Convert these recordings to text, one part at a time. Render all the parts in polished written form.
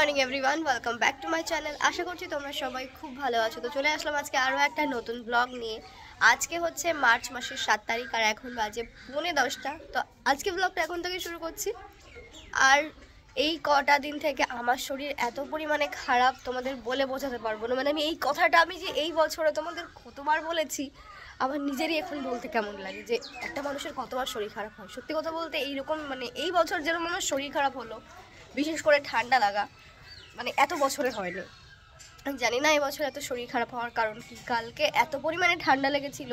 Morning everyone, welcome back to my channel. আশা করছি তোমরা সবাই খুব ভালো আছো। তো চলে আসলাম আজকে আরও একটা নতুন ব্লগ নিয়ে। আজকে হচ্ছে মার্চ মাসের 7 তারিখ আর এখন বাজে 9:10। তো আজকে ব্লগটা এখন থেকে শুরু করছি। আর এই কটা দিন থেকে আমার শরীর এত পরিমাণে খারাপ তোমাদের বলে বোঝাতে পারবো না। মানে আমি এই কথাটা আমি যে এই বছরে তোমাদের কতবার বলেছি, আমার নিজেরই এখন বলতে কেমন লাগে যে একটা মানুষের কতবার শরীর খারাপ হয়। সত্যি কথা বলতে এইরকম মানে এই বছর যেরকম আমার শরীর খারাপ হলো, বিশেষ করে ঠান্ডা লাগা, মানে এত বছরে হয়নি। আমি জানি না এবছর এত শরীর খারাপ হওয়ার কারণ কি। কালকে এত পরিমাণে ঠান্ডা লেগেছিল,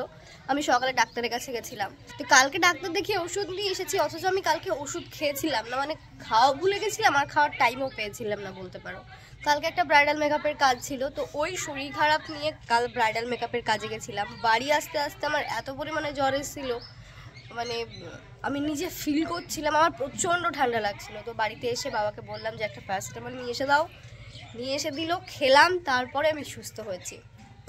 আমি সকালে ডাক্তারের কাছে গেছিলাম। তো কালকে ডাক্তার দেখিয়ে ওষুধ নিয়ে এসেছি, অথচ আমি কালকে ওষুধ খেয়েছিলাম না, মানে খাওয়া ভুলে গেছিলাম আর খাওয়ার টাইমও পেয়েছিলাম না বলতে পারো। কালকে একটা ব্রাইডাল মেকআপের কাজ ছিল, তো ওই শরীর খারাপ নিয়ে কাল ব্রাইডাল মেকআপের কাজে গেছিলাম। বাড়ি আসতে আসতে আমার এত পরিমাণে জ্বর এসেছিল, মানে আমি নিজে ফিল করছিলাম আমার প্রচণ্ড ঠান্ডা লাগছিল। তো বাড়িতে এসে বাবাকে বললাম যে একটা প্যারাসিটামল নিয়ে এসে দাও, নিয়ে এসে দিল, খেলাম, তারপরে আমি সুস্থ হয়েছি।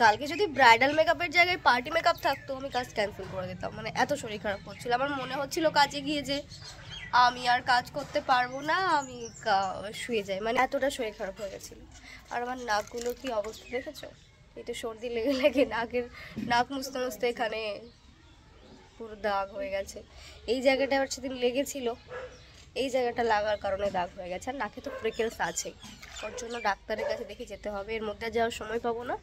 কালকে যদি ব্রাইডাল মেকআপের জায়গায় পার্টি মেকআপ থাকতো আমি কাজ ক্যান্সেল করে দিতাম, মানে এত শরীর খারাপ করছিল। আমার মনে হচ্ছিল কাজে গিয়ে যে আমি আর কাজ করতে পারবো না, আমি শুয়ে যাই, মানে এতটা শরীর খারাপ হয়ে গেছিলো। আর আমার নাকগুলো কি অবস্থা দেখেছো? এটা সর্দি লেগে লেগে নাক মুছতে মুছতে এখানে পুরো দাগ হয়ে গেছে। এই জায়গাটা আবার সেদিন লেগেছিল, এই জায়গাটা লাগার কারণে দাগ হয়ে গেছে। আর নাকে তো ফ্রিকেলস আছেই, ওর জন্য ডাক্তারের কাছে দেখে যেতে হবে। এর মধ্যে যাওয়ার সময় পাবো না,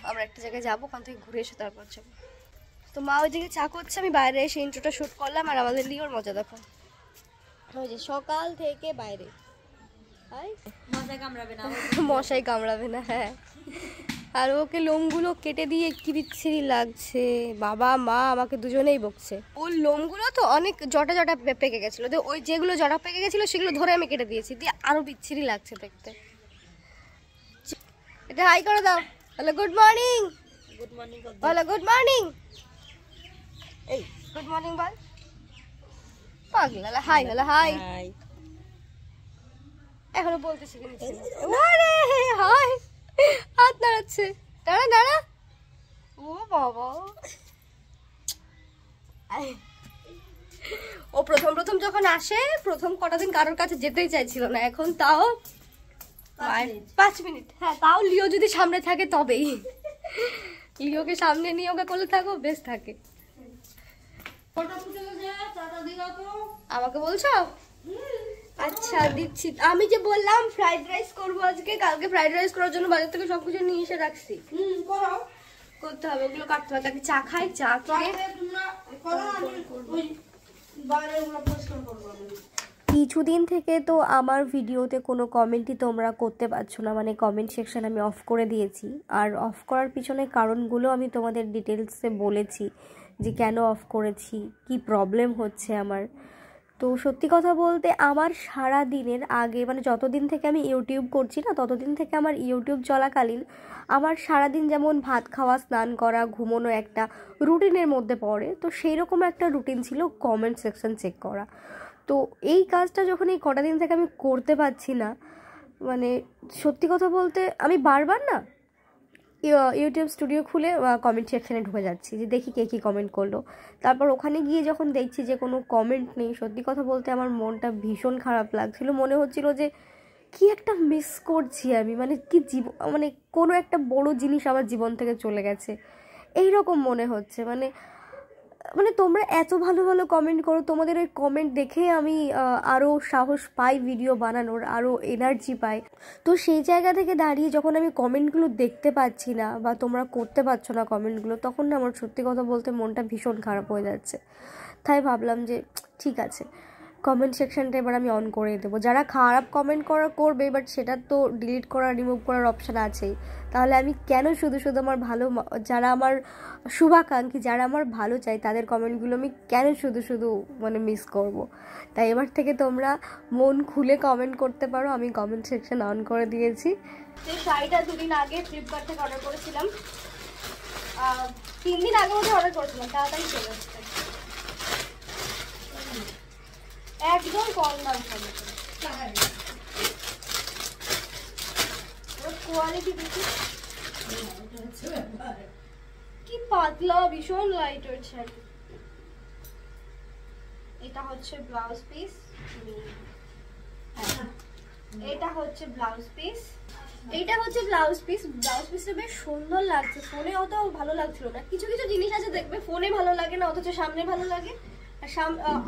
আমরা একটা জায়গায় যাবো, ওখান থেকে ঘুরে এসে তারপর যাবো। তো মা ওইদিকে চা করছে, আমি বাইরে এসে ইন্ট্রোটা শ্যুট করলাম। আর আমাদের লিওর মজা দেখো, ওই যে সকাল থেকে বাইরে মশাই কামড়াবে না। হ্যাঁ, আর ওকে লোমগুলো কেটে দিয়ে কি বিচ্ছিরি লাগছে, বাবা মা আমাকে দুজনেই বকছে। ওর লোমগুলো তো অনেক জটা জটা পেকে গেছিলো, তো ওই যেগুলো জটা পেকে গেছিলো সেগুলো ধরে আমি কেটে দিয়েছি, দিয়ে আরো বিচ্ছিরি লাগছে দেখতে। এটা হাই করে দাও, hello good morning. Good morning, hello good morning, এই গুড মর্নিং বল। পাগলা হাই, হ্যালো হাই, এখনো বলতে শিখে নিচ্ছি। আরে হাই, হাত নাড়াচ্ছে, দাঁড়া দাঁড়া। ও বাবা, ও প্রথম প্রথম যখন আসে, প্রথম কটা দিন কারোর কাছে যেতেই চাইছিল না, এখন তাও 5 মিনিট। হ্যাঁ, তাও লিও যদি সামনে থাকে তবেই। লিওকে সামনে নিয়ে ওকে করলে থাকো, বেশ থাকে। আমাকে বলছো? আচ্ছা দিচ্ছি। আমি যে বললাম ফ্রাইড রাইস করবো আজকে, কালকে ফ্রাইড রাইস করার জন্য বাজার থেকে সবকিছু নিয়ে এসে রাখছি। করতে হবে, ওগুলো কাটতে হবে। তাকে চা খাই, চা খেয়ে কিছুদিন থেকে তো আমার ভিডিওতে কোনো কমেন্টই তোমরা করতে পারছো না, মানে কমেন্ট সেকশন আমি অফ করে দিয়েছি। আর অফ করার পিছনে কারণগুলো আমি তোমাদের ডিটেলসে বলেছি যে কেন অফ করেছি, কি প্রবলেম হচ্ছে আমার। তো সত্যি কথা বলতে আমার সারা দিনের আগে, মানে যতদিন থেকে আমি ইউটিউব করছি না, ততদিন থেকে আমার ইউটিউব চলাকালীন আমার সারাদিন যেমন ভাত খাওয়া, স্নান করা, ঘুমোনো একটা রুটিনের মধ্যে পড়ে, তো সেই রকম একটা রুটিন ছিল কমেন্ট সেকশন চেক করা। তো এই কাজটা যখন এই কটা দিন থেকে আমি করতে পারছি না, মানে সত্যি কথা বলতে আমি বারবার না ইউটিউব স্টুডিও খুলে কমেন্ট সেকশানে ঢুকে যাচ্ছি যে দেখি কে কী কমেন্ট করলো। তারপর ওখানে গিয়ে যখন দেখছি যে কোনো কমেন্ট নেই, সত্যি কথা বলতে আমার মনটা ভীষণ খারাপ লাগছিল। মনে হচ্ছিল যে কি একটা মিস করছি আমি, মানে কি মানে কোনো একটা বড় জিনিস আমার জীবন থেকে চলে গেছে এই রকম মনে হচ্ছে। মানে তোমরা এত ভালো ভালো কমেন্ট করো, তোমাদের ওই কমেন্ট দেখে আমি আরও সাহস পাই ভিডিও বানানোর, আরও এনার্জি পাই। তো সেই জায়গা থেকে দাঁড়িয়ে যখন আমি কমেন্টগুলো দেখতে পাচ্ছি না বা তোমরা করতে পারছো না কমেন্টগুলো, তখন না আমার সত্যি কথা বলতে মনটা ভীষণ খারাপ হয়ে যাচ্ছে। তাই ভাবলাম যে ঠিক আছে, কমেন্ট সেকশনটা এবার আমি অন করে দেবো। যারা খারাপ কমেন্ট করবে, বাট সেটা তো ডিলিট করা, রিমুভ করার অপশান আছেই। তাহলে আমি কেন শুধু শুধু আমার ভালো, যারা আমার শুভাকাঙ্ক্ষী, যারা আমার ভালো চাই, তাদের কমেন্টগুলো আমি কেন শুধু শুধু মানে মিস করব। তাই এবার থেকে তোমরা মন খুলে কমেন্ট করতে পারো। আমি কমেন্ট সেকশন অন করে দিয়েছি। যে শাড়িটা 2 দিন আগে ফ্লিপকার্ট থেকে অর্ডার করেছিলাম, 3 দিন আগে মধ্যে অর্ডার করেছিলাম, তাড়াতাড়ি চলে আসছে, একদম কম দাম হবে। কোয়ালিটি দেখি কি পাতলা, ভীষণ লাইট ওয়েট শাড়ি। এটা হচ্ছে ব্লাউজ পিস, এটা হচ্ছে ব্লাউজ পিস। এইটা হচ্ছে ব্লাউজ পিস। ব্লাউজ পিসটা বেশ সুন্দর লাগছে, ফোনে অত ভালো লাগছিল না। কিছু কিছু জিনিস আছে দেখবে ফোনে ভালো লাগে না অথচ সামনে ভালো লাগে, আর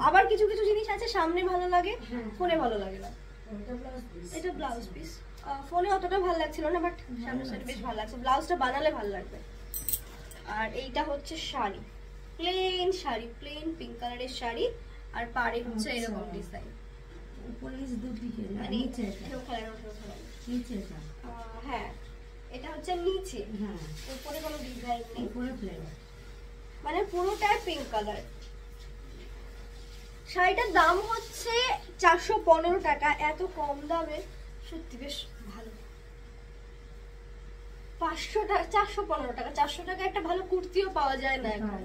আবার কিছু কিছু জিনিস আছে সামনে ভালো লাগে ফোনে ভালো লাগে না। এটা ব্লাউজ পিস, ফোনে অতটা ভালো লাগছিল না বাট সামনের সাইড বেশ ভালো লাগছে, ব্লাউজটা বানালে ভালো লাগবে। আর এইটা হচ্ছে sari, plain sari, plain pink কালারের শাড়ি, আর পাড়ে হচ্ছে এরকম ডিজাইন। হ্যাঁ এটা হচ্ছে নিচে, উপরে কোনো ডিজাইন নেই, মানে পুরোটাই পিঙ্ক কালার। শাড়িটার দাম হচ্ছে 415 টাকা। এত কম দামে সত্যি বেশ ভালো। 500 টাকা, 415 টাকা, 400 টাকা একটা ভালো কুর্তিও পাওয়া যায় না এখন।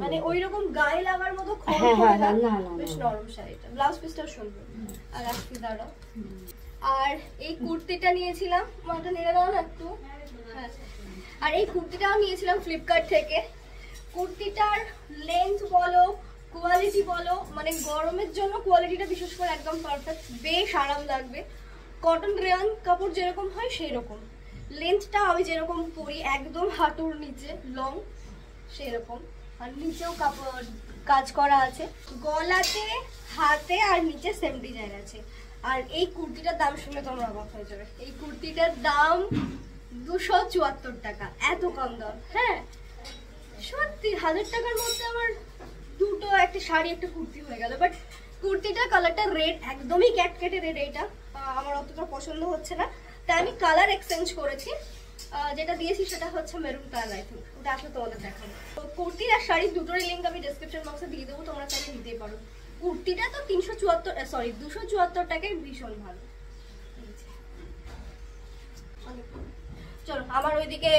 মানে ওইরকম গায়ে লাগার মতো বেশ নরম শাড়িটা। ব্লাউজ পিসটাও সুন্দর। আর আসছি দাঁড়াও, আর এই কুর্তিটা নিয়েছিলাম, মাটা নেড়ে দাও না একটু। আর এই কুর্তিটাও নিয়েছিলাম ফ্লিপকার্ট থেকে। কুর্তিটার লেন্থ বলো, কোয়ালিটি বলো, মানে গরমের জন্য কোয়ালিটিটা বিশেষ করে একদম পারফেক্ট, বেশ আরাম লাগবে। কটন রেয়ন কাপড় যেরকম হয় সেই রকম। লেন্থটা আমি যেরকম পরি একদম হাঁটুর নিচে লং সেরকম, আর নিচেও কাপড় কাজ করা আছে, গলাতে হাতে আর নিচে সেম ডিজাইন আছে। আর এই কুর্তিটার দাম শুনে তোমরা অবাক হয়ে যাবে। এই কুর্তিটার দাম 274 টাকা, এত কম দাম। হ্যাঁ সত্যি 1000 টাকার মধ্যে আমার দুটো, একটা শাড়ি একটা কুর্তি হয়ে গেল। বাট কুর্তিটার কালারটা রেড, একদমই ক্যাটকেটে রেড, এইটা আমার অতটা পছন্দ হচ্ছে না, তাই আমি কালার এক্সচেঞ্জ করেছি। যেটা দিয়েছি সেটা হচ্ছে মেরুন কালার। আই থিঙ্ক ওটা আসলে তোমাদের দেখাবো। তো কুর্তি আর শাড়ি দুটোরই লিঙ্ক আমি ডেসক্রিপশন বক্সে দিয়ে দেবো, তোমরা চাইলে নিতেই পারো। কুর্তিটা তো 274 টাকায় ভীষণ ভালো। চলো, আমার ওইদিকে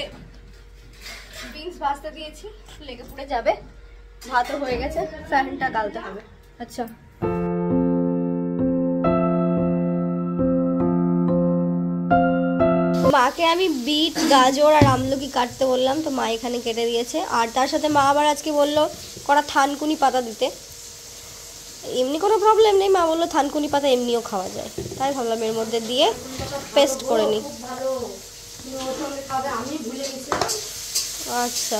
বিনস ভাজতে দিয়েছি, লেগে পড়ে যাবে। ভাতও হয়ে গেছে, ফ্যানটা গালতে হবে। আচ্ছা মাকে আমি বিট, গাজর আর আমলকি কাটতে বললাম, তো মা এখানে কেটে দিয়েছে। আর তার সাথে মা আবার আজকে বললো কটা থানকুনি পাতা দিতে। এমনি কোনো প্রবলেম নেই, মা বললো থানকুনি পাতা এমনিও খাওয়া যায়, তাই ভাবলাম এর মধ্যে দিয়ে পেস্ট করে নিই। আচ্ছা,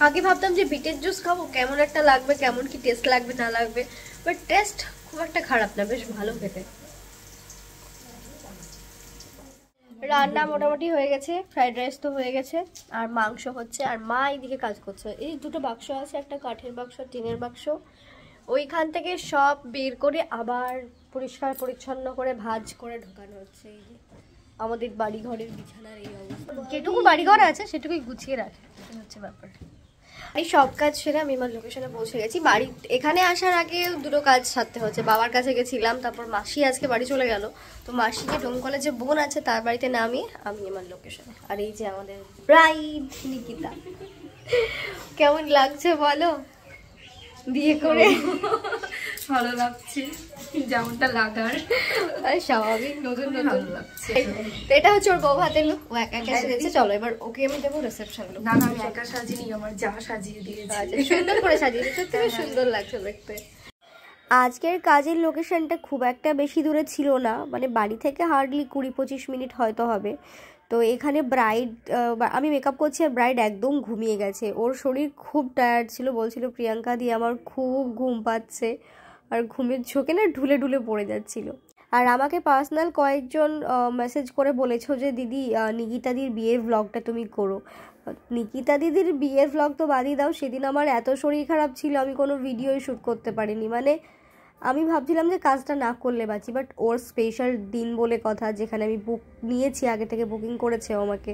আগে ভাবতাম যে বিটের জুস খাবো, কেমন একটা লাগবে, কেমন কি টেস্ট লাগবে না লাগবে, বাট টেস্ট খুব একটা খারাপ না, বেশ ভালো খেতে। রান্না মোটামুটি হয়ে গেছে, ফ্রাইড রাইস তো হয়ে গেছে, আর মাংস হচ্ছে, আর মা এইদিকে কাজ করছে। এই দুটো বাক্স আছে, একটা কাঠের বাক্স, টিনের বাক্স, ওইখান থেকে সব বের করে আবার পরিষ্কার পরিচ্ছন্ন করে ভাঁজ করে ঢোকানো হচ্ছে। এই যে আমাদের বাড়ি ঘরের বিছানার এই অবস্থা, যেটুকু বাড়ি ঘর আছে সেটুকুই গুছিয়ে রাখে, এটা হচ্ছে ব্যাপার। এই সব কাজ সেরে আমি আমার লোকেশনে পৌঁছে গেছি। বাড়ি এখানে আসার আগে দুটো কাজ সারতে হচ্ছে। বাবার কাছে গেছিলাম, তারপর মাসি আজকে বাড়ি চলে গেল, তো মাসিকে ডোমকলে যে বোন আছে তার বাড়িতে নামিয়ে আমি আমার লোকেশনে। আর এই যে আমাদের ব্রাইড নিকিতা, কেমন লাগছে বলো বিয়ে করে? ভালো লাগছে, যেমনটা লাগার স্বাভাবিক, নতুন নতুন লাগছে। তো এটা হচ্ছে ওর বউ হাতের লুক, ও একা একা সেজেছে। চলো এবার ওকে আমি দেবো রিসেপশন লুক। না না, আমি একা সাজিনি, আমার যা সাজিয়ে দিয়েছে। সুন্দর করে সাজিয়ে দিতে, খুব সুন্দর লাগছে দেখতে। আজকের কাজের লোকেশনটা খুব একটা বেশি দূরে ছিল না, মানে বাড়ি থেকে হার্ডলি 20-25 মিনিট হয়তো হবে। তো এখানে ব্রাইড, আমি মেকআপ করছি আর ব্রাইড একদম ঘুমিয়ে গেছে, ওর শরীর খুব টায়ার্ড ছিল, বলছিল প্রিয়াঙ্কা দি আমার খুব ঘুম পাচ্ছে, আর ঘুমের ঝোঁকে না ঢুলে ঢুলে পড়ে যাচ্ছিল। আর আমাকে পার্সোনাল কয়েকজন মেসেজ করে বলেছো যে দিদি নিকিতা দির বিয়ের ভ্লগটা তুমি করো। নিকিতা দিদির বিয়ের ভ্লগ তো বাদই দাও, সেদিন আমার এত শরীর খারাপ ছিল আমি কোনো ভিডিওই শ্যুট করতে পারিনি। মানে আমি ভাবছিলাম যে কাজটা না করলে বাঁচি, বাট ওর স্পেশাল দিন বলে কথা, যেখানে আমি বুক নিয়েছি, আগে থেকে বুকিং করেছে আমাকে,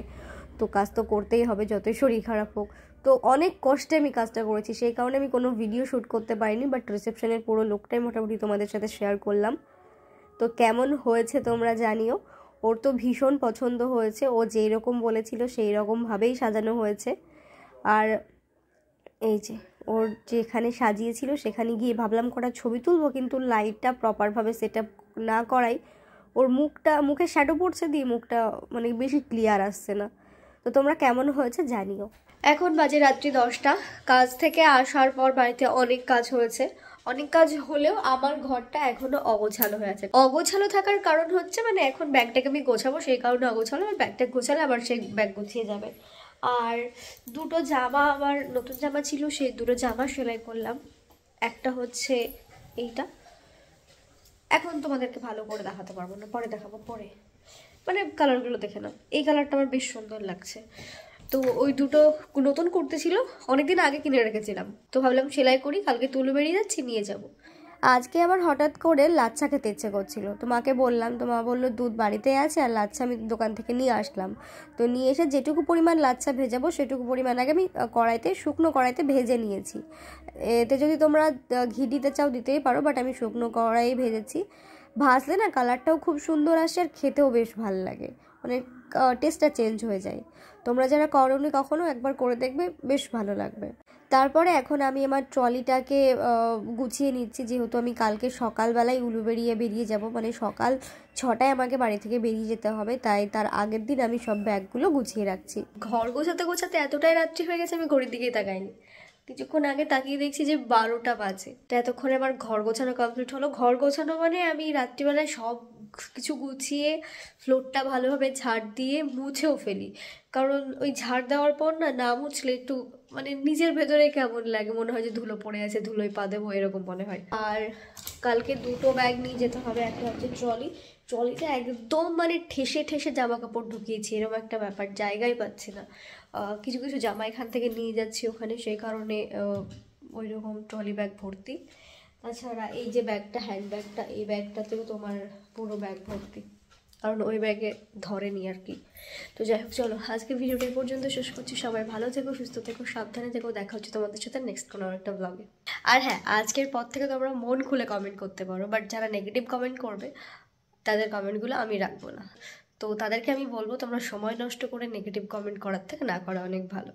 তো কাজ তো করতেই হবে যতই শরীর খারাপ হোক। তো অনেক কষ্টে আমি কাজটা করেছি, সেই কারণে আমি কোনো ভিডিও শ্যুট করতে পারিনি, বাট রিসেপশনের পুরো লোকটাই মোটামুটি তোমাদের সাথে শেয়ার করলাম। তো কেমন হয়েছে তোমরা জানিও। ওর তো ভীষণ পছন্দ হয়েছে, ও যেই রকম বলেছিল সেই রকমভাবেই সাজানো হয়েছে। আর এই যে ওর যেখানে সাজিয়েছিল সেখানে গিয়ে ভাবলাম কটা ছবি তুলবো, কিন্তু লাইটটা প্রপারভাবে সেট আপ না করাই ওর মুখে শ্যাডো পড়ছে দিয়ে মুখটা মানে বেশি ক্লিয়ার আসছে না। তো তোমরা কেমন হয়েছে জানিও। এখন বাজে রাত্রি 10টা। কাজ থেকে আসার পর বাড়িতে অনেক কাজ হয়েছে, অনেক কাজ হলেও আমার ঘরটা এখনো অগোছালো হয়ে আছে। অগোছালো থাকার কারণ হচ্ছে মানে এখন ব্যাগটাকে আমি গোছাবো, সেই কারণে অগোছালো। আর ব্যাগটা গোছালে আবার সেই ব্যাগ গুছিয়ে যাবে। আর দুটো জামা, আমার নতুন জামা ছিল, সেই দুটো জামা সেলাই করলাম। একটা হচ্ছে এইটা, এখন তোমাদেরকে ভালো করে দেখাতে পারবো না, পরে দেখাবো। পরে মানে কালারগুলো দেখে নাও, এই কালারটা আমার বেশ সুন্দর লাগছে। তো ওই দুটো নতুন কুর্তি ছিল, অনেকদিন আগে কিনে রেখেছিলাম, তো ভাবলাম সেলাই করি, কালকে তুলে বেরিয়ে যাচ্ছি, নিয়ে যাব। আজকে আবার হঠাৎ করে লাচ্ছা খেতে ইচ্ছে করছিল, তো মাকে বললাম, তো মা বললো দুধ বাড়িতে আছে আর লাচ্ছা আমি দোকান থেকে নিয়ে আসলাম। তো নিয়ে এসে যেটুকু পরিমাণ লাচ্ছা ভেজাবো সেটুকু পরিমাণ আগে আমি কড়াইতে, শুকনো কড়াইতে ভেজে নিয়েছি। এতে যদি তোমরা ঘি দিতে চাও দিতেই পারো, বাট আমি শুকনো কড়াইয়ে ভেজেছি। ভাজলে না কালারটাও খুব সুন্দর আসে আর খেতেও বেশ ভালো লাগে, মানে টেস্টটা চেঞ্জ হয়ে যায়। তোমরা যারা করোনি কখনো, একবার করে দেখবে, বেশ ভালো লাগবে। তারপরে এখন আমি আমার ট্রলিটাকে গুছিয়ে নিচ্ছি, যেহেতু আমি কালকে সকালবেলায় উলুবেড়িয়ে বেরিয়ে যাব, মানে সকাল 6টায় আমাকে বাড়ি থেকে বেরিয়ে যেতে হবে, তাই তার আগের দিন আমি সব ব্যাগগুলো গুছিয়ে রাখছি। ঘর গোছাতে গোছাতে এতটাই রাত্রি হয়ে গেছে আমি ঘড়ির দিকেই তাকাইনি। কিছুক্ষণ আগে তাকিয়ে দেখছি যে 12টা বাজে। তো এতক্ষণে আমার ঘর গোছানো কমপ্লিট হলো। ঘর গোছানো মানে আমি রাত্রিবেলায় সব কিছু গুছিয়ে ফ্লোরটা ভালোভাবে ঝাড় দিয়ে মুছেও ফেলি, কারণ ওই ঝাড় দেওয়ার পর না মুছলে একটু মানে নিজের ভেতরে কেমন লাগে, মনে হয় যে ধুলো পড়ে আছে, ধুলোয় পা দেবো, এরকম মনে হয়। আর কালকে দুটো ব্যাগ নিয়ে যেতে হবে, একটা হচ্ছে ট্রলিতে একদম মানে ঠেসে ঠেসে জামা কাপড় ঢুকিয়েছি, এরকম একটা ব্যাপার, জায়গায় পাচ্ছি না। কিছু কিছু জামা এখান থেকে নিয়ে যাচ্ছি ওখানে, সেই কারণে ওই রকম ট্রলি ব্যাগ ভর্তি। তাছাড়া এই যে ব্যাগটা, হ্যান্ড ব্যাগটা, এই ব্যাগটাতেও তোমার পুরো ব্যাগ ভর্তি, কারণ ওই ব্যাগে ধরেনি আর কি। তো যাই হোক, চলো আজকে ভিডিওটা এই পর্যন্ত শেষ করছি। সবাই ভালো থেকো, সুস্থ থেকো, সাবধানে থেকো। দেখা হচ্ছে তোমাদের সাথে নেক্সট কোনো একটা ব্লগে। আর হ্যাঁ, আজকের পর থেকে তোমরা মন খুলে কমেন্ট করতে পারো, বাট যারা নেগেটিভ কমেন্ট করবে তাদের কমেন্টগুলো আমি রাখবো না। তো তাদেরকে আমি বলবো তোমরা সময় নষ্ট করে নেগেটিভ কমেন্ট করার থেকে না করা অনেক ভালো।